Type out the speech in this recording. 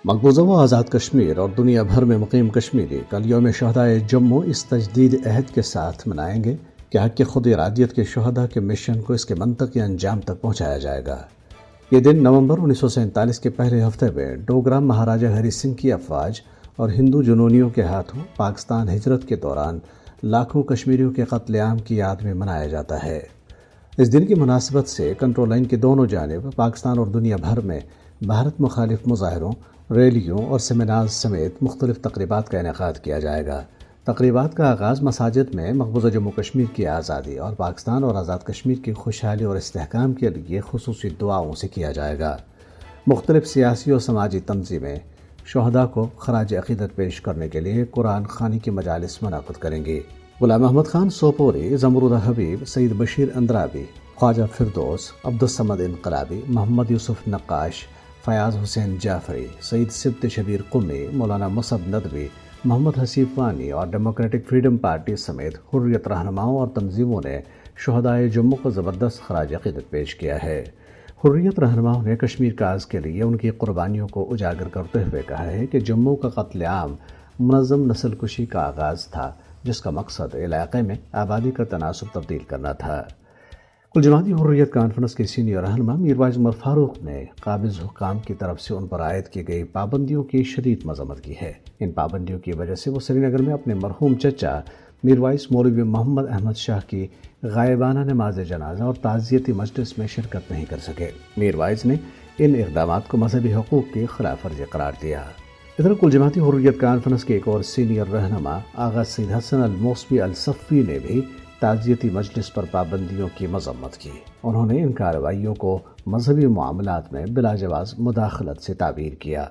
مقبوضہ و آزاد کشمیر اور دنیا بھر میں مقیم کشمیری کل یوم شہدائے جموں اس تجدید عہد کے ساتھ منائیں گے کہ حق کی خود ارادیت کے شہداء کے مشن کو اس کے منطقی انجام تک پہنچایا جائے گا۔ یہ دن نومبر 1947 کے پہلے ہفتے میں ڈوگرا مہاراجہ ہری سنگھ کی افواج اور ہندو جنونیوں کے ہاتھوں پاکستان ہجرت کے دوران لاکھوں کشمیریوں کے قتل عام کی یاد میں منایا جاتا ہے۔ اس دن کی مناسبت سے کنٹرول لائن کی دونوں جانب پاکستان اور دنیا بھر میں بھارت مخالف مظاہروں، ریلیوں اور سیمینارز سمیت مختلف تقریبات کا انعقاد کیا جائے گا۔ تقریبات کا آغاز مساجد میں مقبوضہ جموں کشمیر کی آزادی اور پاکستان اور آزاد کشمیر کی خوشحالی اور استحکام کے لیے خصوصی دعاؤں سے کیا جائے گا۔ مختلف سیاسی اور سماجی تنظیمیں شہداء کو خراج عقیدت پیش کرنے کے لیے قرآن خوانی کی مجالس منعقد کریں گی۔ غلام احمد خان سوپوری، زمرودہ حبیب، سید بشیر اندرابی، خواجہ فردوس، عبدالصمد انقلابی، محمد یوسف نقاش، فیاض حسین جعفری، سید سبت شبیر قمی، مولانا مصعب ندوی، محمد حسیب وانی اور ڈیموکریٹک فریڈم پارٹی سمیت حریت رہنماؤں اور تنظیموں نے شہدائے جموں کو زبردست خراج عقیدت پیش کیا ہے۔ حریت رہنماؤں نے کشمیر کاز کے لیے ان کی قربانیوں کو اجاگر کرتے ہوئے کہا ہے کہ جموں کا قتل عام منظم نسل کشی کا آغاز تھا، جس کا مقصد علاقے میں آبادی کا تناسب تبدیل کرنا تھا۔ کل جماعتی حریت کانفرنس کے سینئر رہنما میر وائز عمر فاروق نے قابض حکام کی طرف سے ان پر عائد کی گئی پابندیوں کی شدید مذمت کی ہے۔ ان پابندیوں کی وجہ سے وہ سری نگر میں اپنے مرحوم چچا میر وائز مولوی محمد احمد شاہ کی غائبانہ نماز جنازہ اور تعزیتی مجلس میں شرکت نہیں کر سکے۔ میر وائز نے ان اقدامات کو مذہبی حقوق کی خلاف ورزی قرار دیا۔ ادھر کل جماعتی حریت کانفرنس کے ایک اور سینئر رہنما آغا سید حسن الموسوی الصفی نے بھی تعزیتی مجلس پر پابندیوں کی مذمت کی۔ انہوں نے ان کارروائیوں کو مذہبی معاملات میں بلا جواز مداخلت سے تعبیر کیا۔